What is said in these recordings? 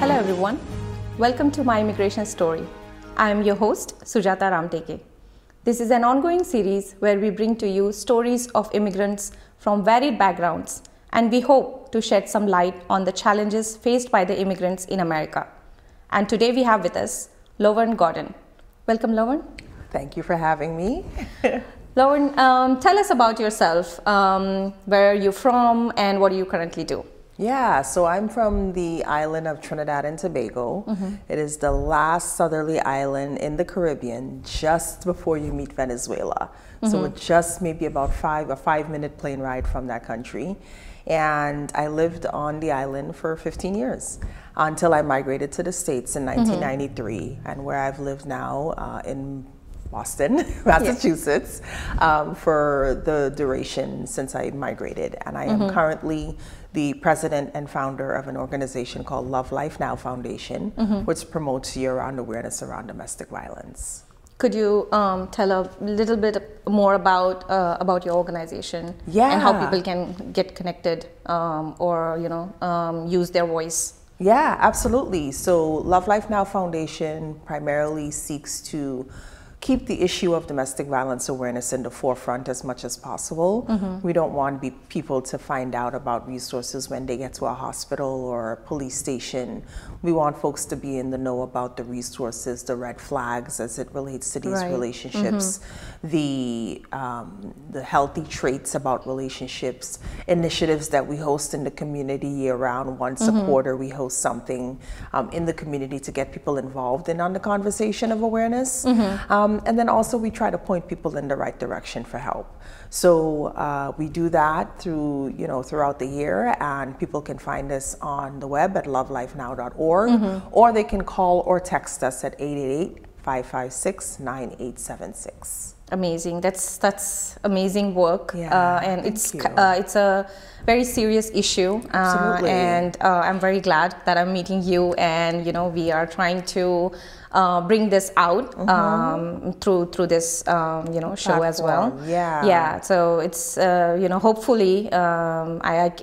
Hello everyone, welcome to My Immigration Story. I am your host Sujata Ramteke. This is an ongoing series where we bring to you stories of immigrants from varied backgrounds, and we hope to shed some light on the challenges faced by the immigrants in America. And today we have with us Lovern Gordon. Welcome, Lovern. Thank you for having me. Lovern, tell us about yourself. Where are you from and what do you currently do? Yeah, so I'm from the island of Trinidad and Tobago. It is the last southerly island in the Caribbean, just before you meet Venezuela. So it's just maybe about a 5-minute plane ride from that country. And I lived on the island for 15 years until I migrated to the States in 1993, and where I've lived now in Boston, Massachusetts, for the duration since I migrated. And I am currently the president and founder of an organization called Love Life Now Foundation, which promotes year-round awareness around domestic violence. Could you tell a little bit more about your organization and how people can get connected or use their voice? Yeah, absolutely. So Love Life Now Foundation primarily seeks to keep the issue of domestic violence awareness in the forefront as much as possible. We don't want people to find out about resources when they get to a hospital or a police station. We want folks to be in the know about the resources, the red flags as it relates to these relationships, the healthy traits about relationships, initiatives that we host in the community year-round. Once a quarter, we host something in the community to get people involved in on the conversation of awareness. And then also we try to point people in the right direction for help. So we do that through, throughout the year, and people can find us on the web at lovelifenow.org, or they can call or text us at 888-556-9876. Amazing. That's amazing work. Yeah, and it's a very serious issue. Absolutely. And I'm very glad that I'm meeting you, and we are trying to bring this out through this show Platform. as well. Yeah. So it's hopefully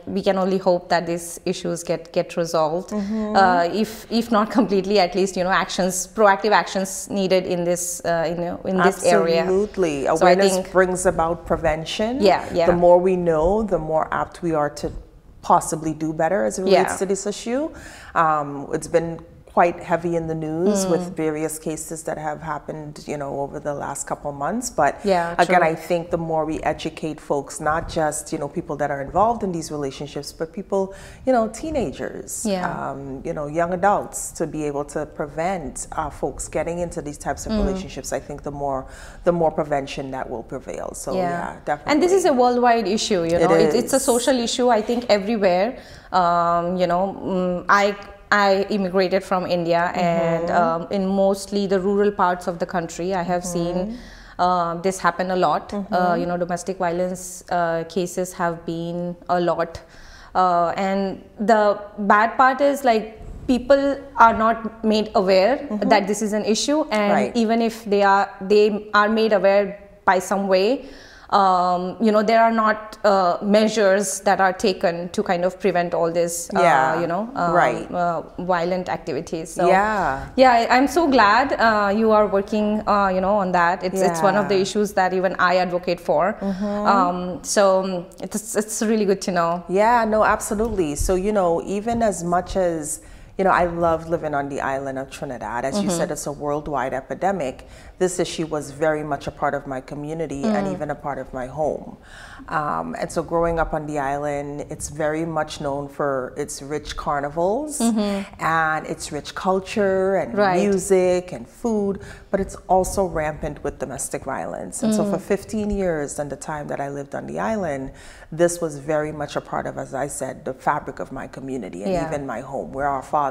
we can only hope that these issues get resolved. If not completely, at least proactive actions needed in this this area. Absolutely. Awareness brings about prevention. The more we know, the more apt we are to possibly do better as it relates to this issue. It's been quite heavy in the news with various cases that have happened, over the last couple of months. But again, I think the more we educate folks, not just, people that are involved in these relationships, but people, teenagers, young adults, to be able to prevent folks getting into these types of relationships, I think the more prevention that will prevail. So yeah, definitely. And this is a worldwide issue, it's a social issue, I think, everywhere. I immigrated from India, and in mostly the rural parts of the country, I have seen this happen a lot. Domestic violence cases have been a lot. And the bad part is, people are not made aware that this is an issue, and even if they are made aware by some way, there are not measures that are taken to kind of prevent all this, violent activities. So, I'm so glad you are working, on that. It's one of the issues that even I advocate for. So it's really good to know. Yeah, no, absolutely. So, even as much as I love living on the island of Trinidad. As you said, it's a worldwide epidemic. This issue was very much a part of my community and even a part of my home. And so growing up on the island, it's very much known for its rich carnivals and its rich culture and music and food, but it's also rampant with domestic violence. And so for 15 years, and the time that I lived on the island, this was very much a part of, as I said, the fabric of my community and even my home, where our father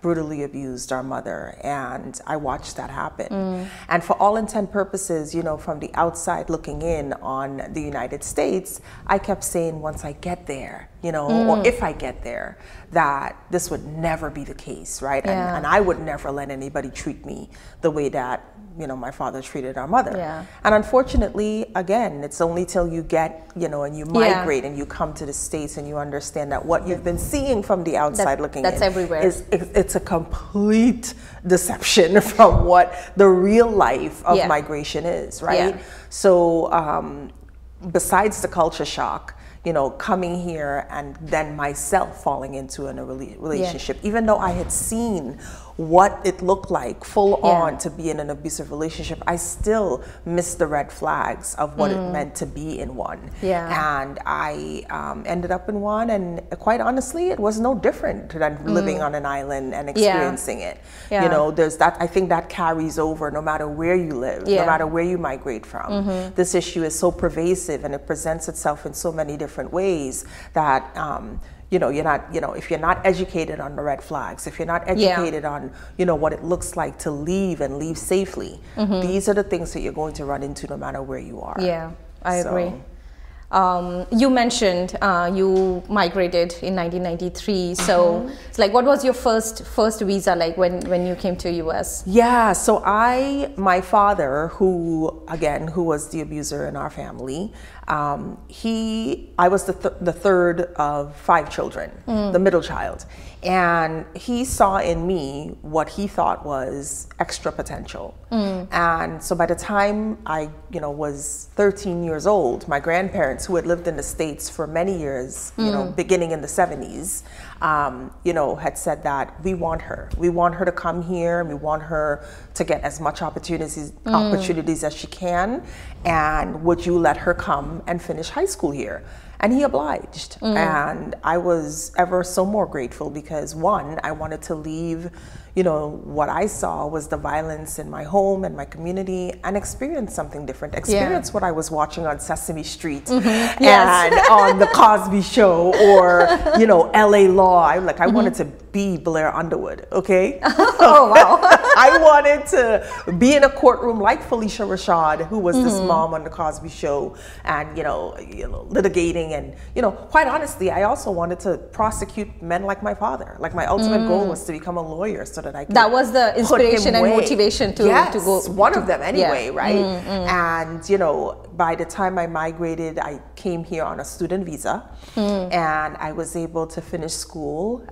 brutally abused our mother, and I watched that happen. And for all intent purposes, from the outside looking in on the United States, I kept saying, once I get there, or if I get there, that this would never be the case, right? And I would never let anybody treat me the way that my father treated our mother. Yeah. And unfortunately, again, it's only till you get, and you migrate and you come to the States and you understand that what you've been seeing from the outside looking in everywhere. It's a complete deception from what the real life of migration is, right? Yeah. So besides the culture shock, coming here and then myself falling into a relationship, even though I had seen what it looked like full on to be in an abusive relationship, I still missed the red flags of what it meant to be in one. Yeah. And I ended up in one, and quite honestly, it was no different than living on an island and experiencing it. Yeah. There's that, I think that carries over no matter where you live, no matter where you migrate from. This issue is so pervasive and it presents itself in so many different ways that you're not, if you're not educated on the red flags, if you're not educated on, what it looks like to leave and leave safely, these are the things that you're going to run into no matter where you are. Yeah, I agree. You mentioned you migrated in 1993. So, it's like, what was your first visa like when you came to US? Yeah, so my father, who was the abuser in our family, I was the third of 5 children, the middle child. And he saw in me what he thought was extra potential. And so by the time I, was 13 years old, my grandparents, who had lived in the States for many years, beginning in the 70s, had said that we want her. We want her to come here, and we want her to get as much opportunities as she can. And would you let her come and finish high school here? And he obliged. And I was ever so more grateful because, one, I wanted to leave, what I saw was the violence in my home and my community and experience something different. Experience what I was watching on Sesame Street and on The Cosby Show or, LA Law. I wanted to be Blair Underwood, okay? Oh, wow. I wanted to be in a courtroom like Felicia Rashad, who was this mom on The Cosby Show, and, litigating. And, quite honestly, I also wanted to prosecute men like my father. Like, my ultimate goal was to become a lawyer so that I could That was the inspiration and motivation to go. One of them anyway, right? And, by the time I migrated, I came here on a student visa, and I was able to finish school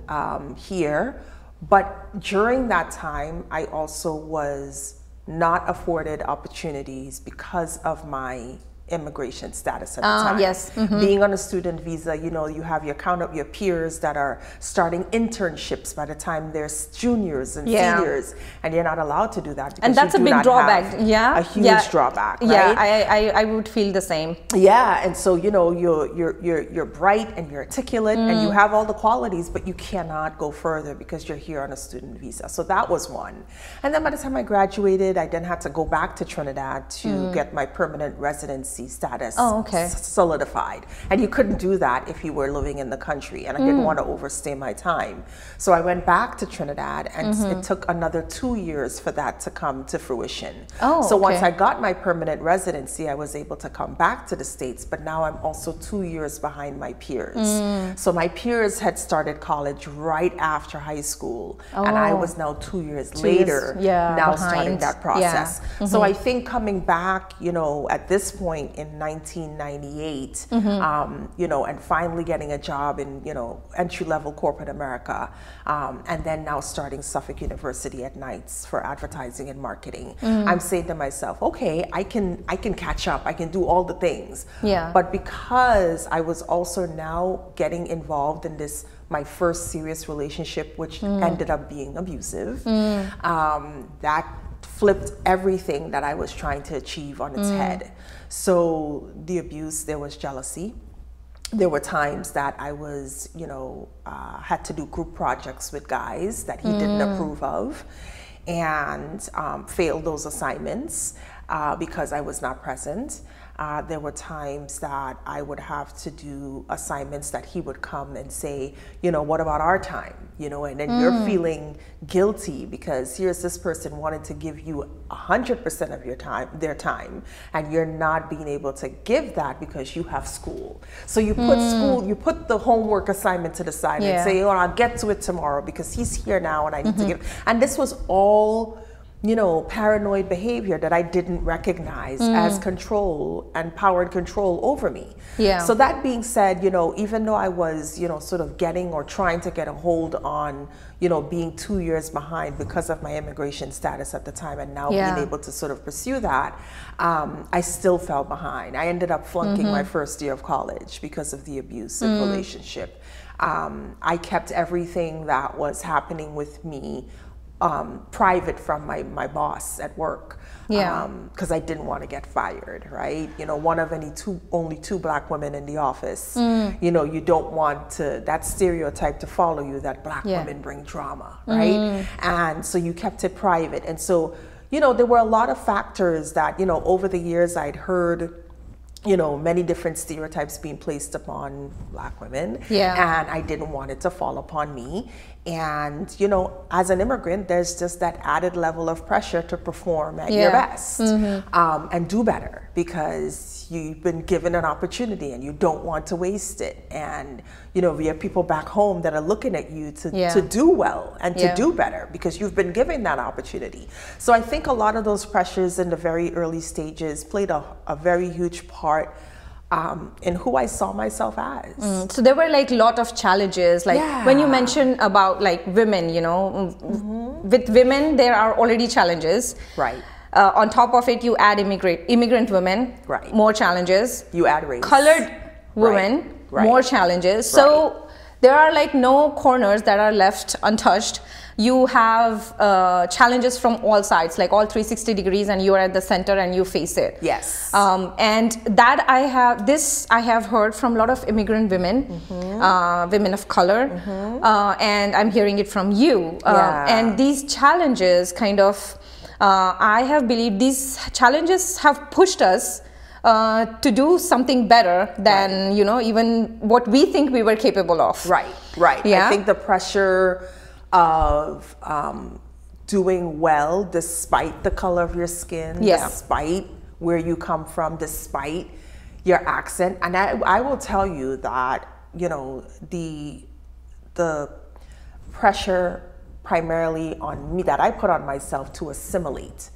here. But during that time, I also was not afforded opportunities because of my immigration status at the time. Yes. Being on a student visa, you have your peers that are starting internships by the time they're juniors and seniors, and you're not allowed to do that because and that's a big drawback. A huge drawback, right? Yeah, I would feel the same. Yeah, and so you're bright and you're articulate and you have all the qualities, but you cannot go further because you're here on a student visa. So that was one. And then by the time I graduated, I then had to go back to Trinidad to get my permanent residency status solidified. And you couldn't do that if you were living in the country, and I didn't want to overstay my time. So I went back to Trinidad, and it took another 2 years for that to come to fruition. So once I got my permanent residency, I was able to come back to the States, but now I'm also 2 years behind my peers. So my peers had started college right after high school, and I was now 2 years later starting that process. So I think coming back, at this point in 1998, and finally getting a job in, entry-level corporate America, and then now starting Suffolk University at nights for advertising and marketing. I'm saying to myself, okay, I can catch up. I can do all the things. But because I was also now getting involved in this, my first serious relationship, which ended up being abusive, that flipped everything that I was trying to achieve on its head. So the abuse, there was jealousy. There were times that I was, had to do group projects with guys that he didn't approve of, and failed those assignments because I was not present. There were times that I would have to do assignments that he would come and say, what about our time? And then you're feeling guilty because here's this person wanting to give you 100% of their time, and you're not being able to give that because you have school. So you put you put the homework assignment to the side and say, I'll get to it tomorrow because he's here now and I need to get. And this was all paranoid behavior that I didn't recognize as control and power and control over me. Yeah. So that being said, even though I was, sort of getting or trying to get a hold on, being 2 years behind because of my immigration status at the time, and now being able to sort of pursue that, I still fell behind. I ended up flunking my first year of college because of the abusive relationship. I kept everything that was happening with me private from my boss at work, because I didn't want to get fired, right? One of only two black women in the office. You don't want that stereotype to follow you that black women bring drama, right? And so you kept it private. And so, there were a lot of factors that, over the years I'd heard, many different stereotypes being placed upon black women. And I didn't want it to fall upon me. And, as an immigrant, there's just that added level of pressure to perform at your best and do better, because you've been given an opportunity and you don't want to waste it. And, we have people back home that are looking at you to do well and to do better because you've been given that opportunity. So I think a lot of those pressures in the very early stages played a very huge part in who I saw myself as. So there were like a lot of challenges, like when you mentioned about like women, with women there are already challenges. Right. On top of it, you add immigrant women, more challenges. You add race. Colored women, more challenges. So there are like no corners that are left untouched. You have challenges from all sides, like all 360 degrees, and you are at the center and you face it. Yes. And that I have heard from a lot of immigrant women, women of color, and I'm hearing it from you. And these challenges kind of, I have believed these challenges have pushed us to do something better than, even what we think we were capable of. Right. I think the pressure of doing well despite the color of your skin, despite where you come from, despite your accent. And I will tell you that, the pressure primarily on me that I put on myself to assimilate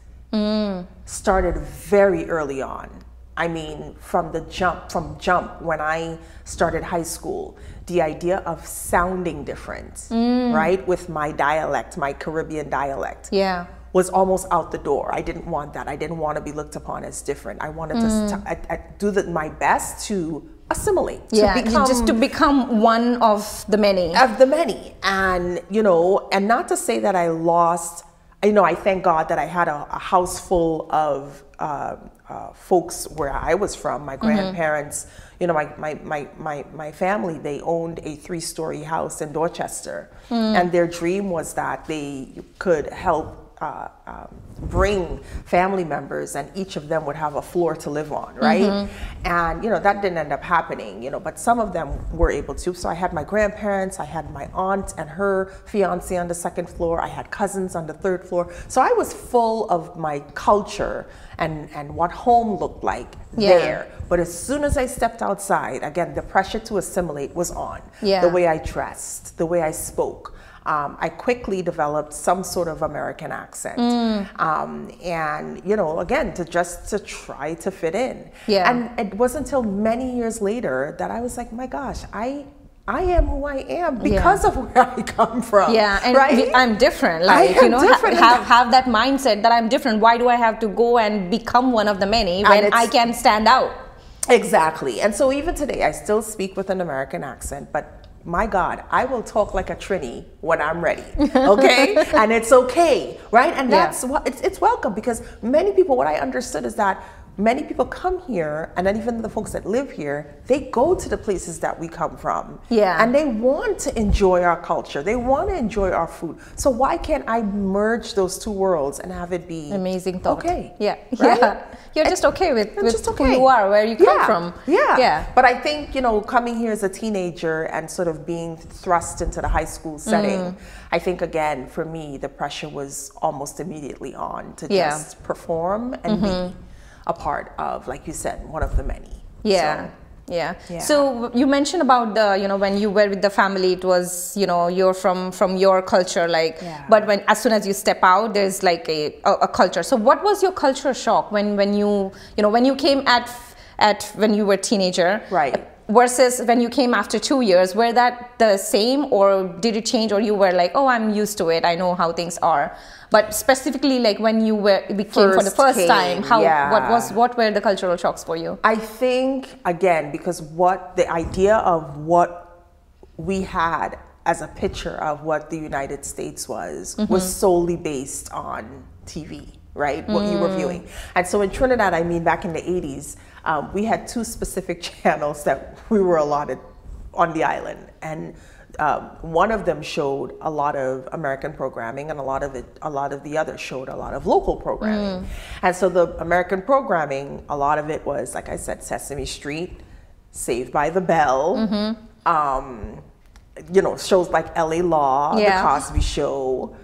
started very early on. I mean, from jump when I started high school, the idea of sounding different, right, with my dialect, my Caribbean dialect, was almost out the door. I didn't want that. I didn't want to be looked upon as different. I wanted to do my best to assimilate, to become one of the many. And, and not to say that I lost, I thank God that I had a house full of folks where I was from. My grandparents, my family, they owned a 3-story house in Dorchester, and their dream was that they could help bring family members, and each of them would have a floor to live on, right? And that didn't end up happening, but some of them were able to. So I had my grandparents, I had my aunt and her fiance on the 2nd floor, I had cousins on the 3rd floor. So I was full of my culture and what home looked like there. But as soon as I stepped outside, again, the pressure to assimilate was on. The way I dressed, the way I spoke. I quickly developed some sort of American accent, and again, to try to fit in. And it wasn't until many years later that I was like, my gosh, I am who I am because of where I come from. And I'm different. Like, different. Have that mindset that I'm different. Why do I have to go and become one of the many when I can stand out? Exactly. And so even today, I still speak with an American accent, but my God, I will talk like a Trini when I'm ready, okay? And it's okay, right? And that's what it's welcome, because many people, what I understood is that many people come here, and then even the folks that live here, they go to the places that we come from. And they want to enjoy our culture. They want to enjoy our food. So why can't I merge those two worlds and have it be amazing thought? Okay. Right? You're just okay with who you are, where you come from. But I think, coming here as a teenager and sort of being thrust into the high school setting, I think, again, for me, the pressure was almost immediately on to just perform and be a part of, like you said, one of the many. Yeah. So you mentioned about the, you know, when you were with the family, it was, you know, you're from your culture, like, but when, as soon as you step out, there's like a culture. So what was your culture shock when you know, when you came when you were a teenager? Right. Versus when you came after 2 years, were that the same, or did it change, or you were like, oh, I'm used to it, I know how things are? But specifically, like when you came for the first time, what were the cultural shocks for you? I think, again, because the idea of what we had as a picture of what the United States was solely based on TV, right? What you were viewing. And so in Trinidad, I mean, back in the 80s, we had 2 specific channels that we were allotted on the island. And one of them showed a lot of American programming, and a lot of the others showed a lot of local programming. And so the American programming, a lot of it was, like I said, Sesame Street, Saved by the Bell, you know, shows like LA Law, The Cosby Show,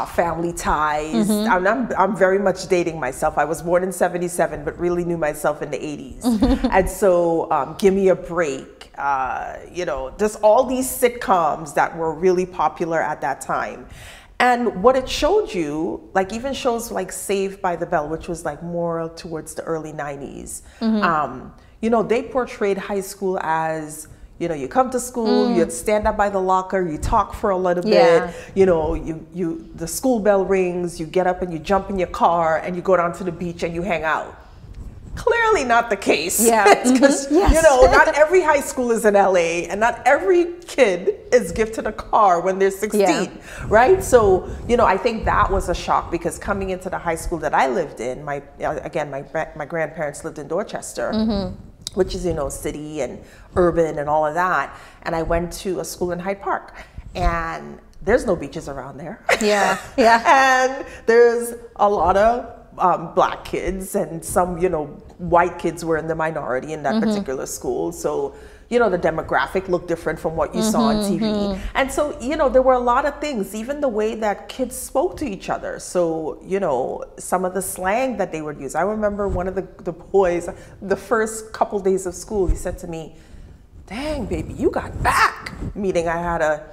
Family Ties. I'm very much dating myself. I was born in '77, but really knew myself in the '80s. And so Give Me a Break, you know, just all these sitcoms that were really popular at that time. And what it showed you, like even shows like Saved by the Bell, which was like more towards the early '90s, you know, they portrayed high school as, you know, you come to school, you stand up by the locker, you talk for a little bit, you know, the school bell rings, you get up and you jump in your car and you go down to the beach and you hang out. Clearly not the case. Because, you know, not every high school is in LA, and not every kid is gifted a car when they're 16, right? So, you know, I think that was a shock, because coming into the high school that I lived in, my grandparents lived in Dorchester, which is, you know, city and urban and all of that. And I went to a school in Hyde Park, and there's no beaches around there. And there's a lot of black kids, and some, you know, white kids were in the minority in that particular school. So, you know, the demographic looked different from what you saw on TV. And so, you know, there were a lot of things, even the way that kids spoke to each other. So, you know, some of the slang that they would use. I remember one of the boys, the first couple days of school, he said to me, "Dang, baby, you got back." Meaning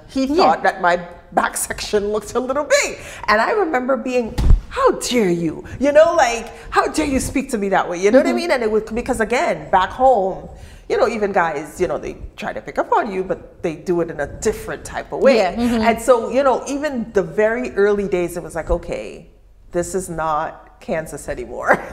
he thought that my back section looked a little big. And I remember being, how dare you? You know, like, how dare you speak to me that way? You know what I mean? And it was because, again, back home, you know, even guys, you know, they try to pick up on you, but they do it in a different type of way. And so, you know, even the very early days, it was like, okay, this is not Kansas anymore.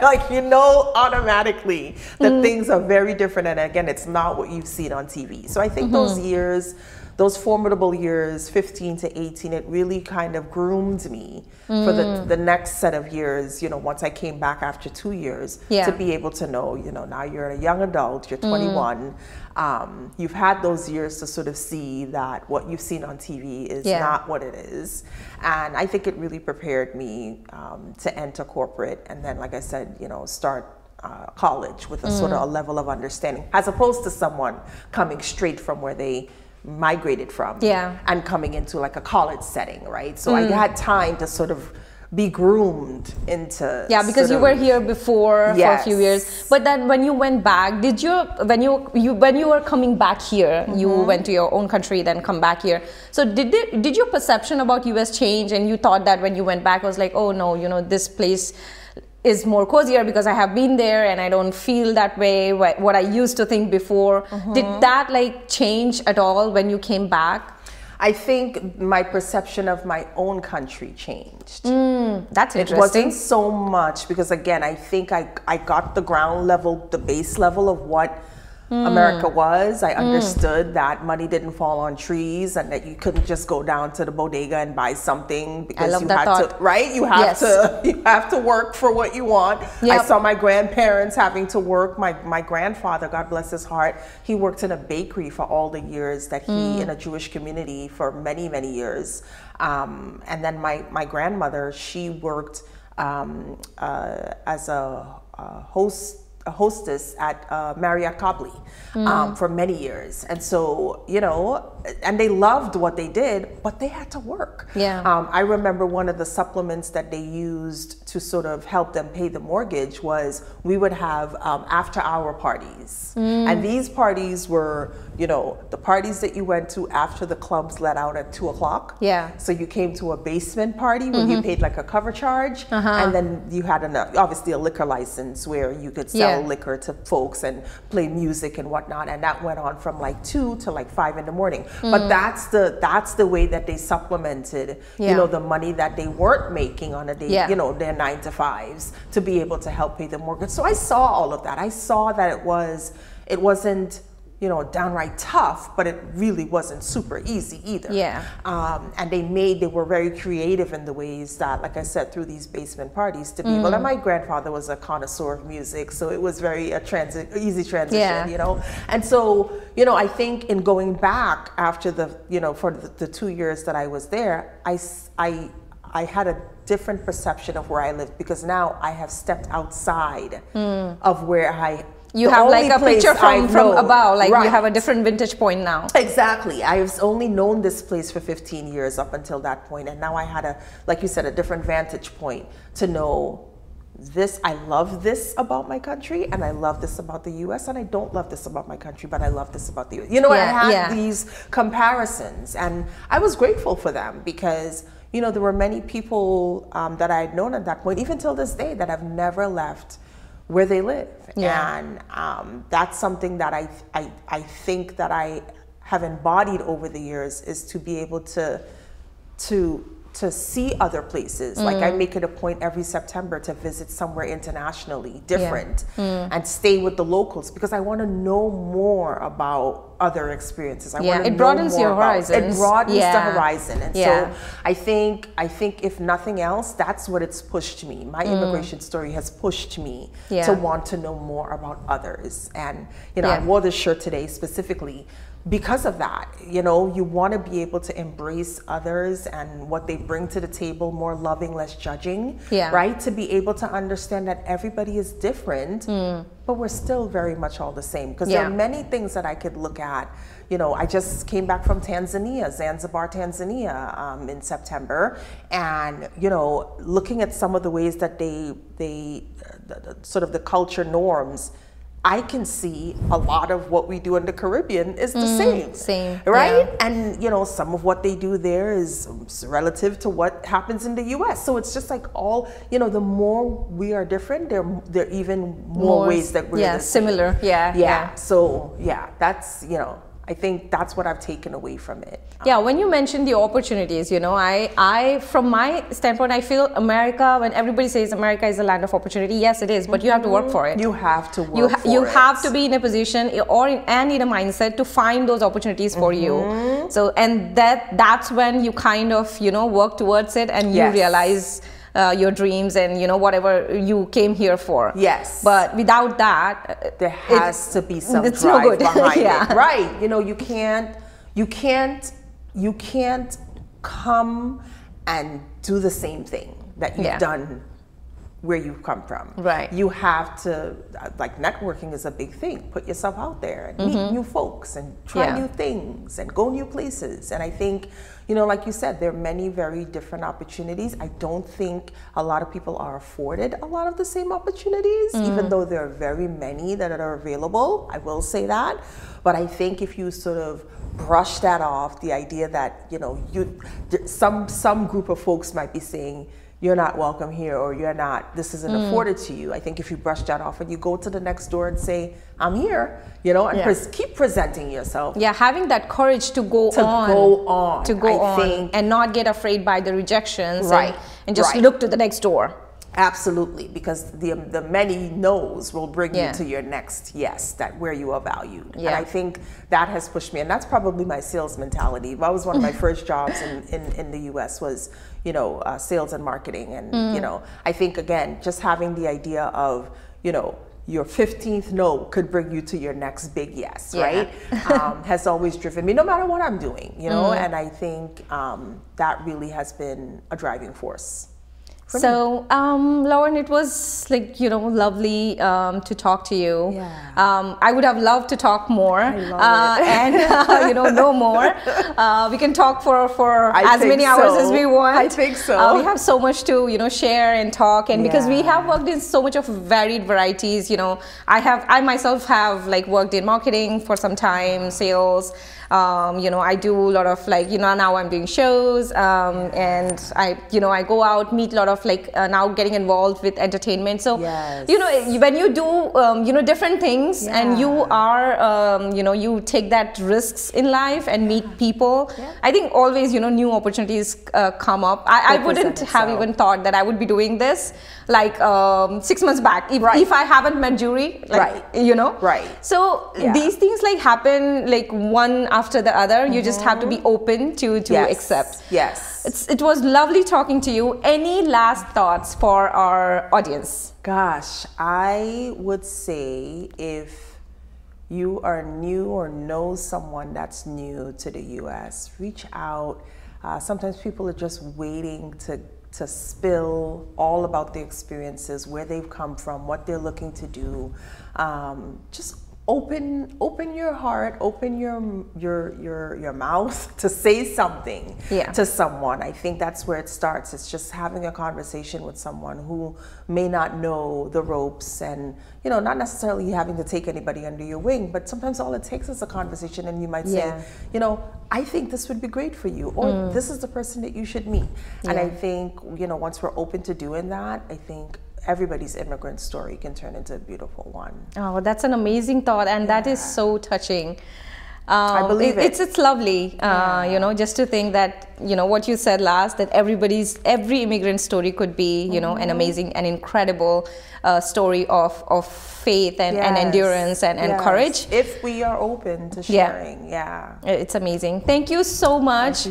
Like, you know, automatically that things are very different. And again, it's not what you've seen on TV. So I think those years, those formidable years, 15 to 18, it really kind of groomed me for the next set of years, you know, once I came back after 2 years, to be able to know, you know, now you're a young adult, you're 21, you've had those years to sort of see that what you've seen on TV is not what it is. And I think it really prepared me to enter corporate, and then, like I said, you know, start college with a sort of a level of understanding, as opposed to someone coming straight from where they migrated from and coming into like a college setting, right? So I had time to sort of be groomed into because you were here before for a few years. But then when you went back, did you when you were coming back here, you went to your own country, then come back here, so did your perception about US change, and you thought that when you went back was like, oh no, you know, this place is more cozier because I have been there and I don't feel that way, what I used to think before? Did that like change at all when you came back? I think my perception of my own country changed. That's interesting. It wasn't so much because, again, I think I got the ground level, the base level of what America was. I understood that money didn't fall on trees, and that you couldn't just go down to the bodega and buy something because you had to, right? You have to work for what you want. I saw my grandparents having to work. My grandfather, God bless his heart, he worked in a bakery for all the years that he in a Jewish community for many, many years. And then my grandmother, she worked as a hostess at Marriott Copley for many years. And so, you know, and they loved what they did, but they had to work. I remember one of the supplements that they used to sort of help them pay the mortgage was we would have after-hour parties. And these parties were, you know, the parties that you went to after the clubs let out at 2 o'clock. Yeah. So you came to a basement party where you paid like a cover charge, and then you had obviously a liquor license where you could sell liquor to folks and play music and whatnot, and that went on from like 2 to like 5 in the morning. But that's the way that they supplemented, you know, the money that they weren't making on a day, you know, their 9 to 5s to be able to help pay the mortgage. So I saw all of that. I saw that it wasn't, you know, downright tough, but it really wasn't super easy either. Yeah. And they were very creative in the ways that, like I said, through these basement parties to be able, and my grandfather was a connoisseur of music, so it was very easy transition, you know. And so, you know, I think in going back after the, you know, for the 2 years that I was there, I had a different perception of where I lived, because now I have stepped outside of where you have like a picture from above, like you have a different vintage point now. Exactly. I've only known this place for 15 years up until that point, and now I had like you said, a different vantage point to know this. I love this about my country, and I love this about the U.S., and I don't love this about my country, but I love this about the U.S. You know, I had these comparisons, and I was grateful for them, because, you know, there were many people that I had known at that point, even till this day, that have never left where they live. And that's something that I think that I have embodied over the years, is to be able to see other places. Like I make it a point every September to visit somewhere internationally different and stay with the locals, because I want to know more about other experiences. I want to it broadens your horizons. It broadens the horizon. And so I think if nothing else, that's what it's pushed me. My immigration story has pushed me to want to know more about others. And, you know, I wore this shirt today specifically because of that. You know, you want to be able to embrace others and what they bring to the table, more loving, less judging, right? To be able to understand that everybody is different, but we're still very much all the same. Because there are many things that I could look at. You know, I just came back from Tanzania, Zanzibar, Tanzania, in September, and, you know, looking at some of the ways that they sort of the culture norms, I can see a lot of what we do in the Caribbean is the same, right? And, you know, some of what they do there is relative to what happens in the U.S. So it's just like all, you know, the more we are different, there are even more ways that we're the same. Similar. So that's, you know, I think that's what I've taken away from it. When you mentioned the opportunities, you know, I from my standpoint, I feel America, when everybody says America is a land of opportunity, yes, it is, but you have to work for it. You have to work for it. You have to be in a position and in a mindset to find those opportunities for you. So, and that's when you kind of, you know, work towards it, and you realize your dreams and, you know, whatever you came here for. But without that, there has to be some drive behind it. Right. You know, you can't come and do the same thing that you've done where you've come from. Right. You have to, like, networking is a big thing. Put yourself out there and meet new folks and try new things and go new places. And I think, you know, like you said, there are many very different opportunities. I don't think a lot of people are afforded a lot of the same opportunities, even though there are very many that are available. I will say that. But I think if you sort of brush that off, the idea that, you know, some group of folks might be saying, you're not welcome here, or you're not, this isn't afforded to you. I think if you brush that off and you go to the next door and say, I'm here, you know, and keep presenting yourself. Having that courage to go on and not get afraid by the rejections, and just look to the next door. Absolutely, because the many no's will bring you to your next yes, that where you are valued. And I think that has pushed me, and that's probably my sales mentality. That was one of my first jobs in the US was, you know, sales and marketing. And, you know, I think, again, just having the idea of, you know, your 15th no could bring you to your next big yes, right? Has always driven me, no matter what I'm doing, you know, and I think that really has been a driving force. So, Lovern, it was like, lovely to talk to you. Yeah. I would have loved to talk more I and, know more. We can talk for as many hours as we want. I think so. We have so much to, share and talk. And because we have worked in so much of varied varieties, I myself have like worked in marketing for some time, sales. I do a lot of like, now I'm doing shows, and I go out, meet a lot of like, now getting involved with entertainment. So, when you do, different things and you are, you take that risks in life and meet people, I think always, new opportunities come up. I wouldn't have even thought that I would be doing this like 6 months back if I haven't met Jury, like, So these things like happen like one after the other. You just have to be open to accept. Yes. It was lovely talking to you. Any last thoughts for our audience? Gosh, I would say if you are new or know someone that's new to the US, reach out. Sometimes people are just waiting to spill all about their experiences, where they've come from, what they're looking to do. Just open your heart, open your mouth to say something to someone. I think that's where it starts. It's just having a conversation with someone who may not know the ropes, and not necessarily having to take anybody under your wing, but sometimes all it takes is a conversation, and you might say, I think this would be great for you, or this is the person that you should meet. And I think, once we're open to doing that, I think everybody's immigrant story can turn into a beautiful one. Oh, that's an amazing thought, and that is so touching. I believe it's lovely, just to think that, what you said last, that every immigrant story could be, an amazing and incredible story of faith and endurance and courage. If we are open to sharing, It's amazing. Thank you so much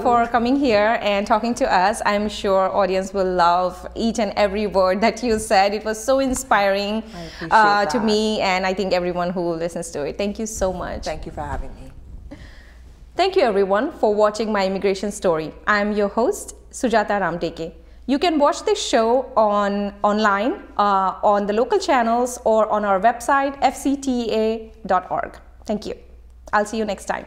for coming here and talking to us. I'm sure audience will love each and every word that you said. It was so inspiring to me, and I think everyone who listens to it. Thank you so much. Thank you for having me. Thank you everyone for watching my immigration story. I am your host, Sujata Ramteke. You can watch this show online on the local channels or on our website, fcta.org. Thank you. I'll see you next time.